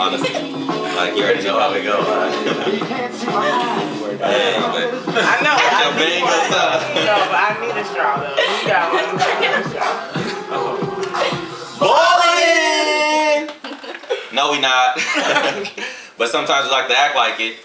honestly. Like, you already know how we go. Hey, but I know. your bangles up. No, but I need a straw though. You got one. Bowling! No, we not. But sometimes we like to act like it.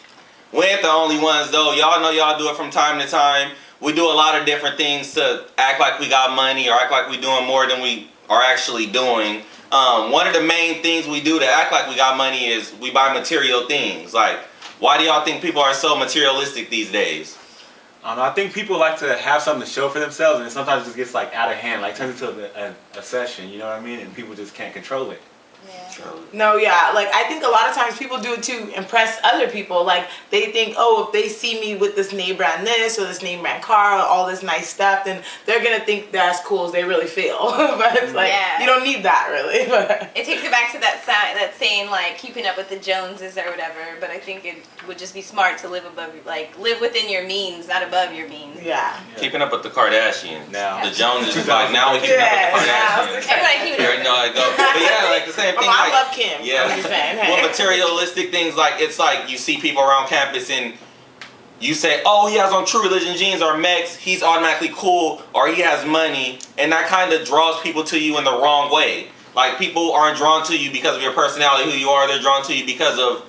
We ain't the only ones though. Y'all know y'all do it from time to time. We do a lot of different things to act like we got money or act like we doing more than we are actually doing. One of the main things we do to act like we got money is we buy material things. Like, why do y'all think people are so materialistic these days? I think people like to have something to show for themselves, and sometimes it just gets like out of hand, like turns into a session, you know what I mean? And people just can't control it. No, yeah, like I think a lot of times people do it to impress other people. Like they think, oh, if they see me with this name brand this or this name brand car or all this nice stuff, then they're gonna think they're as cool as they really feel. But it's like you don't need that really. It takes it back to that saying like keeping up with the Joneses or whatever. But I think it would just be smart to live above, like live within your means, not above your means. Yeah. Keeping up with the Kardashians. Now. The Joneses is like, now we keeping up with the Kardashians. Everybody keeping You already know how it goes. But yeah, like the same thing. I love Kim. Yeah. I'm just saying, hey. Well, materialistic things, like it's like you see people around campus and you say, oh, he has on True Religion jeans or Mex, he's automatically cool, or he has money, and that kind of draws people to you in the wrong way. Like, people aren't drawn to you because of your personality, who you are. They're drawn to you because of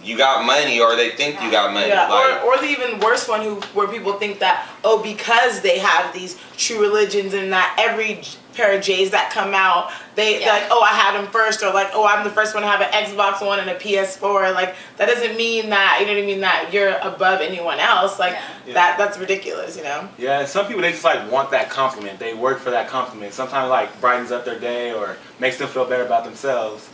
you got money, or they think you got money. Yeah, like, or the even worse one where people think that, oh, because they have these True Religions and that every pair of J's that come out, they're like, oh, I had them first, or like, oh, I'm the first one to have an Xbox One and a PS4. Like, that doesn't mean that, you know what I mean, that you're above anyone else. Like, that's ridiculous, you know? Yeah, and some people, they just like want that compliment. They work for that compliment. Sometimes like brightens up their day or makes them feel better about themselves.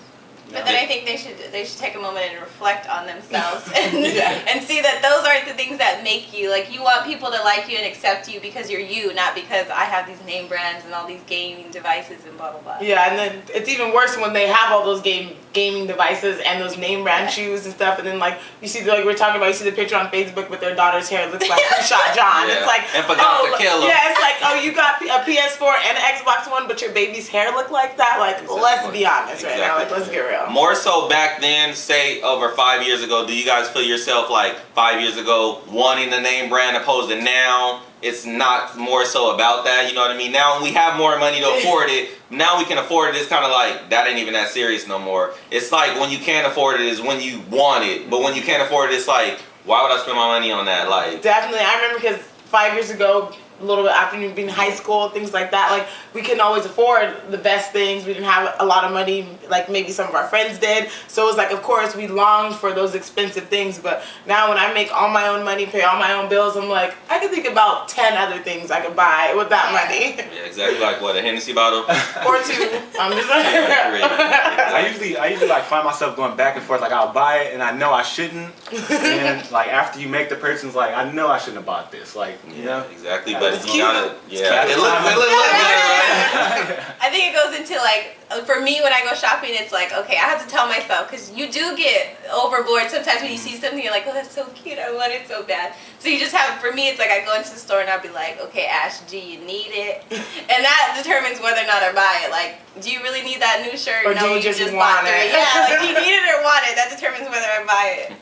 But then I think they should take a moment and reflect on themselves and see that those aren't the things that make you. Like, you want people to like you and accept you because you're you, not because I have these name brands and all these gaming devices and blah blah blah. Yeah, and then it's even worse when they have all those gaming devices and those name brand shoes and stuff, and then like you see, like we're talking about, you see the picture on Facebook with their daughter's hair, it looks like Who Shot John. It's like, and forgot to kill him. Yeah, it's like, oh, you got a PS4 and an Xbox One, but your baby's hair looked like that. Like, let's be honest right now. Like, let's get real. More so back then, say over 5 years ago, do you guys feel yourself like 5 years ago wanting the name brand opposed to now? It's not more so about that, you know what I mean? Now we have more money to afford it. Now we can afford it. It's kind of like, that ain't even that serious no more. It's like when you can't afford it is when you want it. But when you can't afford it, it's like, why would I spend my money on that? Like, definitely. I remember because 5 years ago, a little bit after you being in high school, things like that, like we couldn't always afford the best things. We didn't have a lot of money like maybe some of our friends did. So it was like, of course, we longed for those expensive things. But now when I make all my own money, pay all my own bills, I'm like, I can think about 10 other things I could buy with that money. Yeah, exactly. Like what, a Hennessy bottle? Or two. I'm just like, I usually like find myself going back and forth. Like, I'll buy it and I know I shouldn't. And like after you make the purchase, like I know I shouldn't have bought this. Like, you know, exactly. But you gotta, it looks good, right? I think it goes into like, for me when I go shopping, it's like, okay, I have to tell myself, because you do get overboard sometimes when you see something, you're like, oh, that's so cute, I want it so bad. So you just have, for me, it's like I go into the store and I'll be like, okay, Ash, do you need it? And that determines whether or not I buy it. Like, do you really need that new shirt? Or no, do you just bought want it? Yeah, like, do you need it or want it? That determines whether I buy it.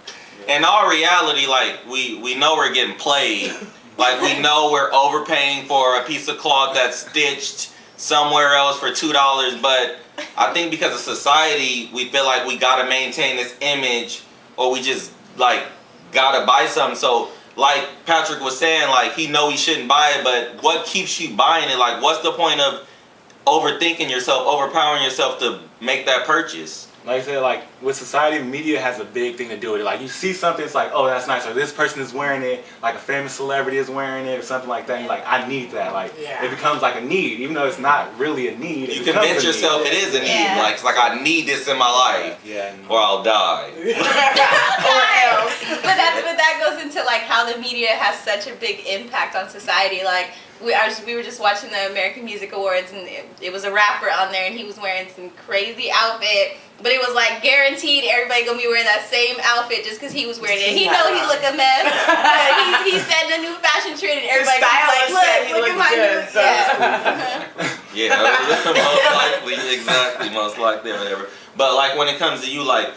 In all reality, like, we know we're getting played. Like, we know we're overpaying for a piece of cloth that's stitched somewhere else for $2, but I think because of society, we feel like we gotta maintain this image, or we just like gotta buy something. So like Patrick was saying, like he know he shouldn't buy it, but what keeps you buying it? Like, what's the point of overthinking yourself, overpowering yourself to make that purchase? like I said, like with society, media has a big thing to do with it. Like you see something, it's like, oh, that's nice, or this person is wearing it, like a famous celebrity is wearing it, or something like that. And you're like, I need that. Like it becomes like a need, even though it's not really a need. You convince yourself it is a need. Like it's like, I need this in my life, or I'll die. But that goes into like how the media has such a big impact on society. Like we were just watching the American Music Awards, and it was a rapper on there, and he was wearing some crazy outfit, but it was like guaranteed everybody gonna be wearing that same outfit just because he was wearing it. He know he look a mess, but he's setting a new fashion trend, and everybody's like, look at my new. Yeah, most likely, exactly, most likely, or whatever. But like when it comes to you, like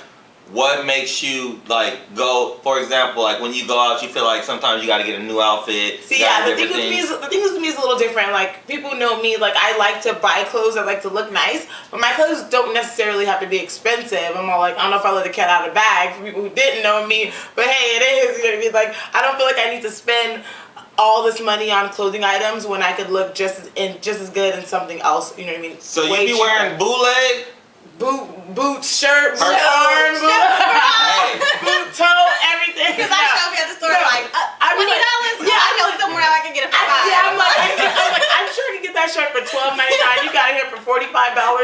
what makes you like go? For example, like when you go out, you feel like sometimes you got to get a new outfit. See, yeah, the thing with me is a little different. Like people know me, like I like to buy clothes. I like to look nice, but my clothes don't necessarily have to be expensive. I'm all like, I don't know if I let the cat out of the bag for people who didn't know me, but hey, it is. You know what I mean? Like I don't feel like I need to spend all this money on clothing items when I could look just as good in something else. You know what I mean? So you be wearing bootleg? Boots, shirt, arm, boot, toe, everything. Because I show up at the store like $20. Yeah, I know somewhere I can get it for $5. Yeah, I'm sure you can get that shirt for $12.99. You got it here for $45.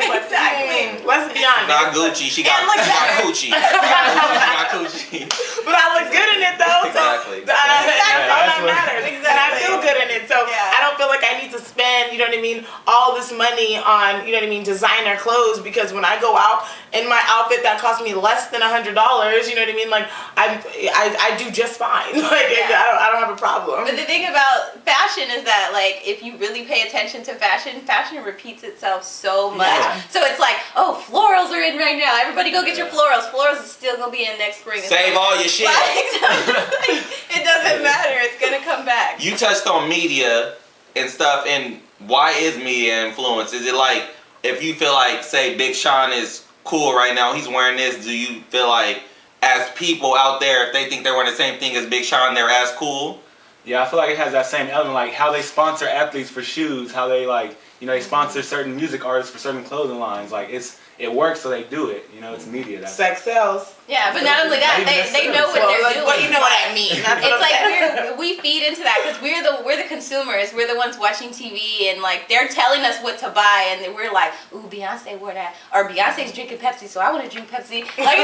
Like, exactly. Let's be honest. Not Gucci. She got Gucci. She got Gucci. But I look good in it though. Exactly. So that's all that matters. Exactly. And I feel good in it. So I don't feel like I need to spend, you know what I mean, all this money on, you know what I mean, designer clothes, because when I go out in my outfit that cost me less than $100, you know what I mean, like I do just fine. Like I don't have a problem. But the thing about fashion is that like if you really pay attention to fashion repeats itself so much. Yeah. So it's like, oh, florals are in right now. Everybody go get your florals. Florals is still gonna be in next spring. Save all your shit. It doesn't matter. It's gonna come back. You touched on media and stuff, and why is media influence? Is it like if you feel like, say, Big Sean is cool right now, he's wearing this, do you feel like as people out there, if they think they're wearing the same thing as Big Sean, they're as cool? Yeah, I feel like it has that same element, like how they sponsor athletes for shoes, how they like, you know, they sponsor certain music artists for certain clothing lines. Like it works, so they do it. You know, it's media. Sex sells. Yeah, but not only that, they know what they're doing. But you know what I mean. It's like we feed into that because we're the consumers. We're the ones watching TV, and like they're telling us what to buy, and then we're like, ooh, Beyonce wore that, or Beyonce's drinking Pepsi, so I want to drink Pepsi. Like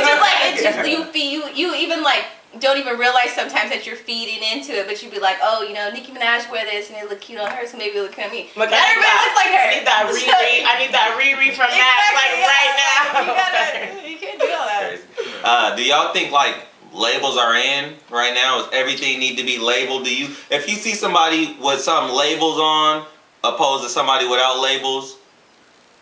it's just you even like don't even realize sometimes that you're feeding into it, but you'd be like, oh, you know, Nicki Minaj wear this and it look cute on her, so maybe it look cute on me. Look, everybody looks like her. I need that Riri from Max, like right now. You can't do all that. Do y'all think like labels are in right now? Does everything need to be labeled? Do you, if you see somebody with some labels on, opposed to somebody without labels,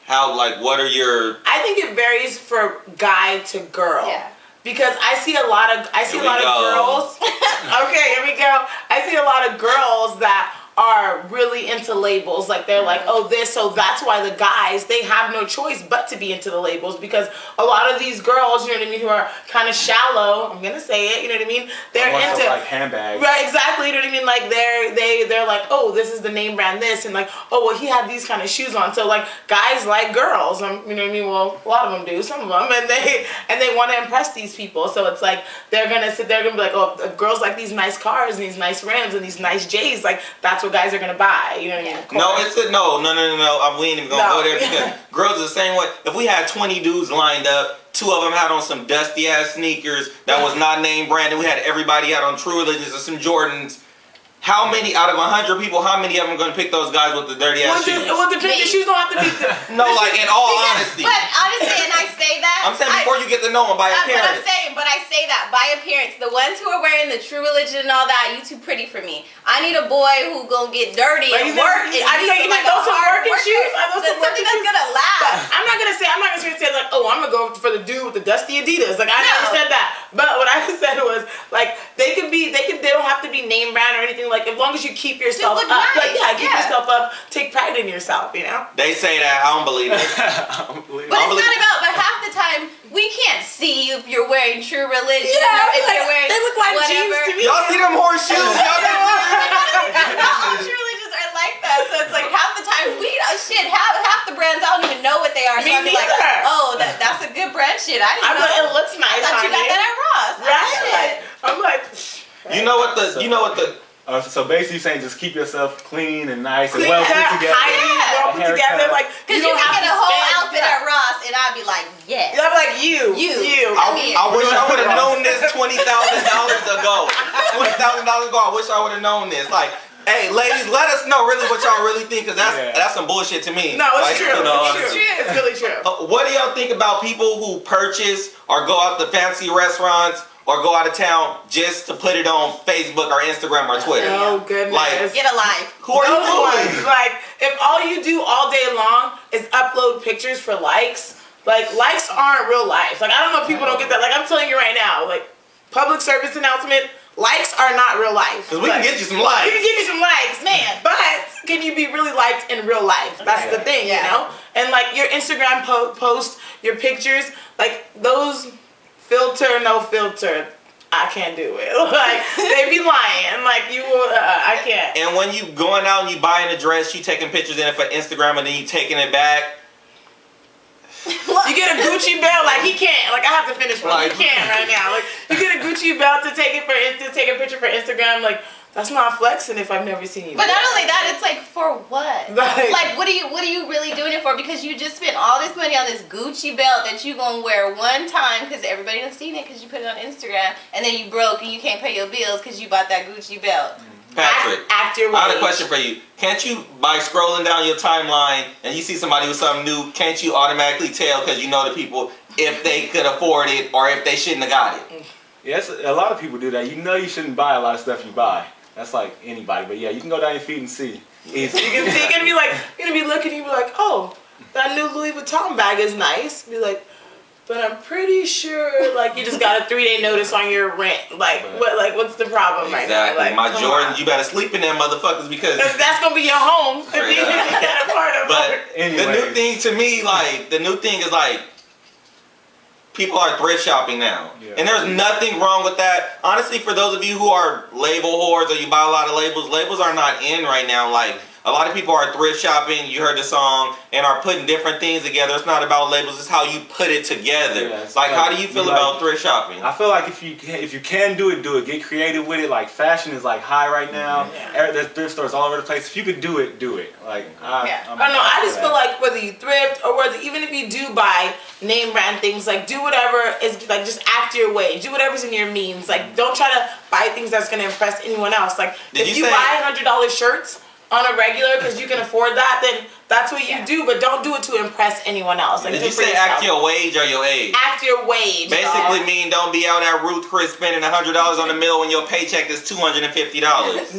how, like, what are your? I think it varies for guy to girl. Yeah. Because I see a lot of girls. Okay, here we go. I see a lot of girls that are really into labels. Like they're like, oh, this, so that's why the guys, they have no choice but to be into the labels, because a lot of these girls, you know what I mean, who are kind of shallow, I'm gonna say it, you know what I mean, they're into like handbags. Right, exactly, you know what I mean, like they're like, oh, this is the name brand this, and like, oh, well, he had these kind of shoes on. So like guys like girls, you know what I mean, well, a lot of them do, some of them, and they want to impress these people. So it's like they're gonna sit there and be like, oh, if girls like these nice cars and these nice rims and these nice J's, like that's what guys are gonna buy, you know what I mean? No, it's a no. We ain't even gonna go there, because girls are the same way. If we had 20 dudes lined up, 2 of them had on some dusty ass sneakers that was not name brand, and we had everybody had on True Religions or some Jordans. How many out of 100 people? How many of them are gonna pick those guys with the dirty ass shoes? Well, the shoes don't have to be. No, like in all honesty. But honestly, and I say that. I'm saying before you get to know them by appearance. But I say that by appearance. The ones who are wearing the True Religion and all that, you too pretty for me. I need a boy who gonna get dirty and work. I think even those some working shoes. Something that's gonna last. I'm not gonna say like, oh, I'm gonna go for the dude with the dusty Adidas. Like I never said that. But what I said was like they don't have to be name brand or anything. Like as long as you keep yourself up, nice. Keep yourself up. Take pride in yourself, you know. They say that. I don't believe it. But it's not about. But half the time we can't see if you're wearing True Religion. Yeah, or if you're wearing they look like whatever. jeans to me. Y'all see them horseshoes? Not all True Religions are like that. So it's like half the time half the brands I don't even know what they are. So Me I'd be like, neither. oh, that's a good brand shit. I didn't know. It looks nice. I thought you got that at Ross. Right? I'm like. You know what the. So basically, you're saying just keep yourself clean and nice and well put together. Well put together, like because you can get a whole outfit at Ross, and I'd be like, yes. I'm like you. I wish I would have known this $20,000 ago. $20,000 ago, I wish I would have known this. Like, hey, ladies, let us know really what y'all really think, because that's some bullshit to me. No, it's true. You know, it's true. It's really true. What do y'all think about people who purchase or go out to fancy restaurants or go out of town just to put it on Facebook or Instagram or Twitter? Oh goodness! Like, get a life. Who are you fooling? Like, if all you do all day long is upload pictures for likes, Like, likes aren't real life. Like, I don't know if people don't get that. Like, I'm telling you right now, like, public service announcement, likes are not real life. Because we can get you some likes. We can give you some likes, man. But can you be really liked in real life? That's the thing, you know? And, like, your Instagram post, your pictures, like, those filter, no filter, I can't do it. Like, they be lying. Like, you will, I can't. And when you going out and you buying a dress, you taking pictures in it for Instagram and then you taking it back. You get a Gucci belt, like he can't. Like I have to finish one. He can't right now. Like you get a Gucci belt to take a picture for Instagram. Like that's not flexing if I've never seen you. But not only that, it's like for what? Like what are you really doing it for? Because you just spent all this money on this Gucci belt that you gonna wear one time because everybody done seen it because you put it on Instagram, and then you broke and you can't pay your bills because you bought that Gucci belt. Patrick, act your way. I have a question for you. Can't you, by scrolling down your timeline and you see somebody with something new, can't you automatically tell because you know the people if they could afford it or if they shouldn't have got it? Yes, a lot of people do that. You know you shouldn't buy a lot of stuff you buy. That's like anybody. But yeah, you can go down your feet and see. Easy. You can see, you're gonna be looking, you be like, oh, that new Louis Vuitton bag is nice. Be like, but I'm pretty sure, like, you just got a 3-day notice on your rent. Like, what's the problem right now? Exactly. Like, My Jordans, you better sleep in them motherfuckers because that's gonna be your home. If you got a part of But it. the new thing to me, like, the new thing is like, people are thrift shopping now. Yeah. And there's nothing wrong with that. Honestly, for those of you who are label whores or you buy a lot of labels, labels are not in right now. Like, a lot of people are thrift shopping, you heard the song, and are putting different things together. It's not about labels, it's how you put it together. Yeah, like, how do you feel about thrift shopping? I feel like if you can do it, do it. Get creative with it. Like, fashion is like high right now. Yeah. There's thrift stores all over the place. If you could do it, do it. Like, I don't know, I just feel like whether you thrift or whether even if you do buy name brand things, like do whatever is, like just act your way. Do whatever's in your means. Like, don't try to buy things that's gonna impress anyone else. Like, if you buy $100 shirts on a regular because you can afford that, then that's what you do, but don't do it to impress anyone else. Like, did you say act your wage or your age? Act your wage. Basically mean don't be out at Ruth Chris spending $100 on the meal when your paycheck is $250.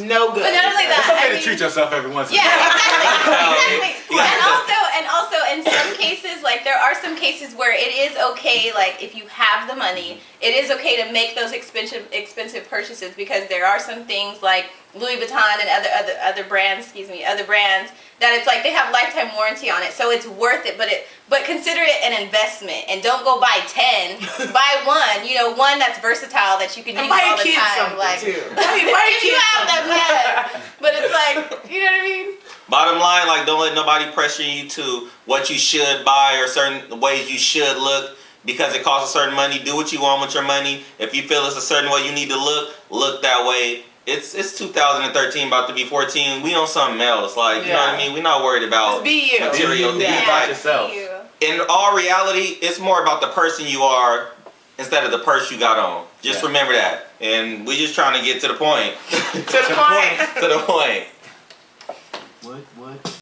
No good. But not only that, it's okay to treat yourself every once in a while. Yeah, exactly. And also in some cases, like there are some cases where it is okay, like if you have the money, it is okay to make those expensive purchases because there are some things like Louis Vuitton and other brands that it's like they have lifetime warranty on it, so it's worth it. But consider it an investment and don't go buy 10. Buy one, one that's versatile that you can use all the time. Like too. if you have them, yes. But it's like, you know what I mean? Bottom line, like don't let nobody pressure you to what you should buy or certain ways you should look. Because it costs a certain money, do what you want with your money. If you feel it's a certain way you need to look that way. It's 2013, about to be 14. We on something else, like you know what I mean. We're not worried about material things. Be about yourself. In all reality, it's more about the person you are instead of the purse you got on. Just remember that. And we just trying to get to the point. To the point. To the point. What?